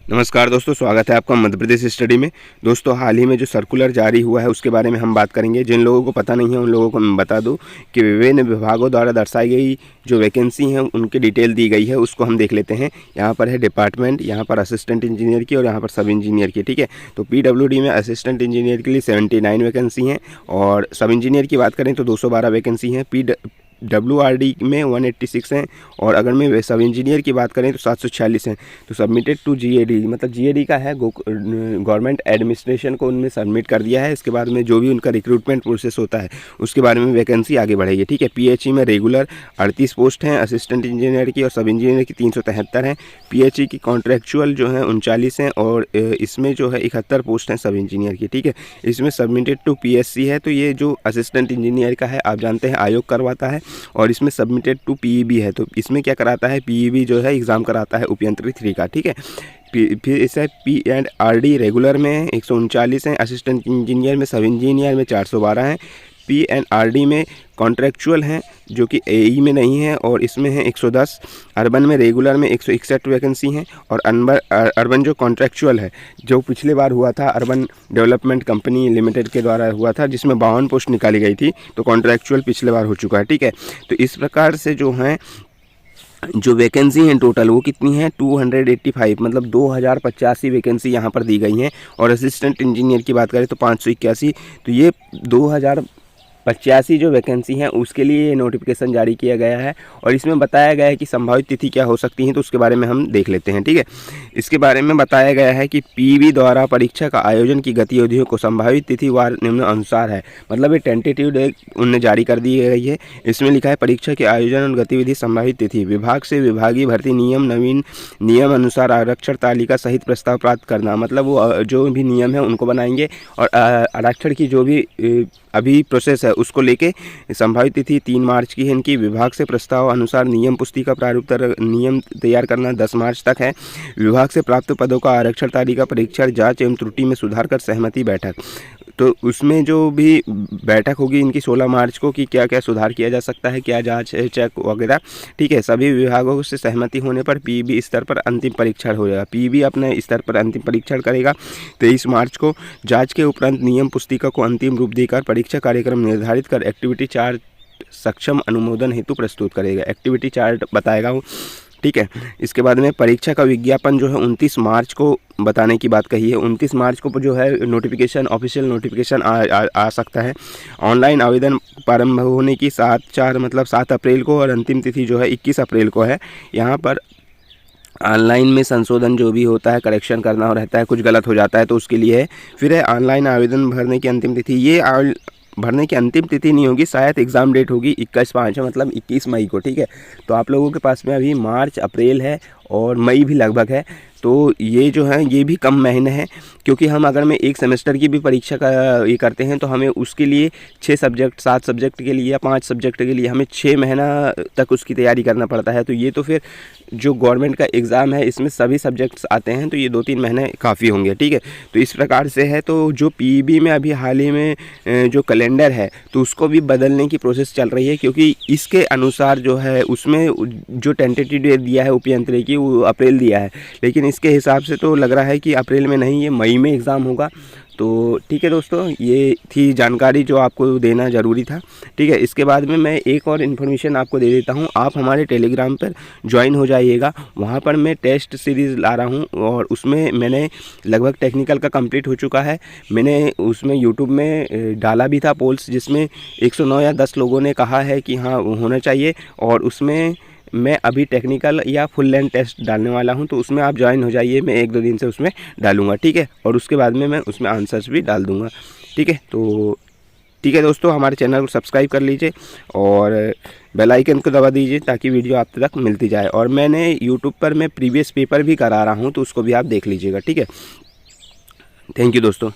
नमस्कार दोस्तों, स्वागत है आपका मध्य प्रदेश स्टडी में। दोस्तों, हाल ही में जो सर्कुलर जारी हुआ है उसके बारे में हम बात करेंगे। जिन लोगों को पता नहीं है उन लोगों को मैं बता दूं कि विभिन्न विभागों द्वारा दर्शाई गई जो वैकेंसी हैं उनकी डिटेल दी गई है, उसको हम देख लेते हैं। यहाँ पर है डिपार्टमेंट, यहाँ पर असिस्टेंट इंजीनियर की और यहाँ पर सब इंजीनियर की। ठीक है, तो PWD में असिस्टेंट इंजीनियर के लिए 79 वैकेंसी हैं और सब इंजीनियर की बात करें तो 212 वैकेंसी हैं। WRD में 186 हैं और अगर मैं सब इंजीनियर की बात करें तो 746 हैं। तो सबमिटेड टू GAD, मतलब GAD का है, गवर्नमेंट एडमिनिस्ट्रेशन को उनमें सबमिट कर दिया है। इसके बाद में जो भी उनका रिक्रूटमेंट प्रोसेस होता है उसके बारे में वैकेंसी आगे बढ़ेगी। ठीक है, PHE में रेगुलर 38 पोस्ट हैं, असिस्टेंट इंजीनियर की और सब इंजीनियर की 373 हैं। PHE की कॉन्ट्रेक्चुअल जो है 39 हैं और इसमें जो है 71 पोस्ट हैं सब इंजीनियर की। ठीक है, इसमें सबमिटेड टू PSC है। तो ये जो असिस्टेंट इंजीनियर का है, आप जानते हैं आयोग करवाता है, और इसमें सबमिटेड टू PEB है। तो इसमें क्या कराता है, PEB जो है एग्ज़ाम कराता है उपयंत्री 3 का। ठीक है, फिर इसे P&RD रेगुलर में 139 हैं, असिस्टेंट इंजीनियर में, सब इंजीनियर में 412 हैं। P&RD में कॉन्ट्रेक्चुअल हैं जो कि AE में नहीं है और इसमें है 110। अर्बन में रेगुलर में 161 वैकेंसी हैं और अर्बन जो कॉन्ट्रेक्चुअल है, जो पिछले बार हुआ था अर्बन डेवलपमेंट कंपनी लिमिटेड के द्वारा हुआ था, जिसमें 52 पोस्ट निकाली गई थी, तो कॉन्ट्रेक्चुअल पिछले बार हो चुका है। ठीक है, तो इस प्रकार से जो हैं जो वैकेंसी हैं टोटल वो कितनी है, 285, मतलब 2085 वैकेंसी यहाँ पर दी गई हैं। और असिस्टेंट इंजीनियर की बात करें तो 581। तो ये 2085 जो वैकेंसी हैं उसके लिए ये नोटिफिकेशन जारी किया गया है और इसमें बताया गया है कि संभावित तिथि क्या हो सकती है, तो उसके बारे में हम देख लेते हैं। ठीक है, इसके बारे में बताया गया है कि PEB द्वारा परीक्षा का आयोजन की गतिविधियों को संभावित तिथि वार निम्न अनुसार है। मतलब ये टेंटेटिव डेट उन्हें जारी कर दी गई है। इसमें लिखा है परीक्षा के आयोजन और गतिविधि संभावित तिथि, विभाग से विभागीय भर्ती नियम नवीन नियम अनुसार आरक्षण तालिका सहित प्रस्ताव प्राप्त करना। मतलब वो जो भी नियम है उनको बनाएंगे और आरक्षण की जो भी अभी प्रोसेस है उसको लेके संभावित तिथि 3 मार्च की है इनकी। विभाग से प्रस्ताव अनुसार नियम पुस्तिका प्रारूप नियम तैयार करना 10 मार्च तक है। विभाग से प्राप्त पदों का आरक्षण तालिका परीक्षण जांच एवं त्रुटि में सुधार कर सहमति बैठक, तो उसमें जो भी बैठक होगी इनकी 16 मार्च को कि क्या क्या सुधार किया जा सकता है, क्या जांच चेक वगैरह। ठीक है, सभी विभागों से सहमति होने पर PEB स्तर पर अंतिम परीक्षण हो जाएगा। PEB अपने स्तर पर अंतिम परीक्षण करेगा 23 मार्च को। जांच के उपरांत नियम पुस्तिका को अंतिम रूप देकर परीक्षा कार्यक्रम निर्धारित कर एक्टिविटी चार्ट सक्षम अनुमोदन हेतु प्रस्तुत करेगा। एक्टिविटी चार्ट बताएगा वो। ठीक है, इसके बाद में परीक्षा का विज्ञापन जो है 29 मार्च को बताने की बात कही है। 29 मार्च को जो है नोटिफिकेशन, ऑफिशियल नोटिफिकेशन आ सकता है। ऑनलाइन आवेदन प्रारंभ होने की 7/4 मतलब 7 अप्रैल को और अंतिम तिथि जो है 21 अप्रैल को है। यहाँ पर ऑनलाइन में संशोधन जो भी होता है, करेक्शन करना रहता है, कुछ गलत हो जाता है तो उसके लिए है। फिर है ऑनलाइन आवेदन भरने की अंतिम तिथि, ये भरने की अंतिम तिथि नहीं होगी, शायद एग्ज़ाम डेट होगी 21/5 मतलब 21 मई को। ठीक है, तो आप लोगों के पास में अभी मार्च, अप्रैल है और मई भी लगभग है, तो ये जो है ये भी कम महीने हैं। क्योंकि हम अगर मैं एक सेमेस्टर की भी परीक्षा का ये करते हैं तो हमें उसके लिए 6 सब्जेक्ट, 7 सब्जेक्ट के लिए या 5 सब्जेक्ट के लिए हमें 6 महीना तक उसकी तैयारी करना पड़ता है। तो ये तो फिर जो गवर्नमेंट का एग्ज़ाम है इसमें सभी सब्जेक्ट्स आते हैं, तो ये 2-3 महीने काफ़ी होंगे। ठीक है, तो इस प्रकार से है। तो जो PEB में अभी हाल ही में जो कैलेंडर है तो उसको भी बदलने की प्रोसेस चल रही है, क्योंकि इसके अनुसार जो है उसमें जो टेंटेटिव डेट दिया है उपयंत्री की वो अप्रैल दिया है, लेकिन इसके हिसाब से तो लग रहा है कि अप्रैल में नहीं, ये मई में एग्ज़ाम होगा। तो ठीक है दोस्तों, ये थी जानकारी जो आपको देना ज़रूरी था। ठीक है, इसके बाद में मैं एक और इन्फॉर्मेशन आपको दे देता हूँ। आप हमारे टेलीग्राम पर ज्वाइन हो जाइएगा। वहाँ पर मैं टेस्ट सीरीज़ ला रहा हूँ और उसमें मैंने लगभग टेक्निकल का कंप्लीट हो चुका है। मैंने उसमें यूट्यूब में डाला भी था पोल्स, जिसमें 109 या 10 लोगों ने कहा है कि हाँ होना चाहिए, और उसमें मैं अभी टेक्निकल या फुल लेंथ टेस्ट डालने वाला हूं, तो उसमें आप ज्वाइन हो जाइए। मैं 1-2 दिन से उसमें डालूंगा। ठीक है, और उसके बाद में मैं उसमें आंसर्स भी डाल दूंगा। ठीक है, तो ठीक है दोस्तों, हमारे चैनल को सब्सक्राइब कर लीजिए और बेल आइकन को दबा दीजिए ताकि वीडियो आप तक मिलती जाए। और मैंने यूट्यूब पर मैं प्रीवियस पेपर भी करा रहा हूँ, तो उसको भी आप देख लीजिएगा। ठीक है, थैंक यू दोस्तों।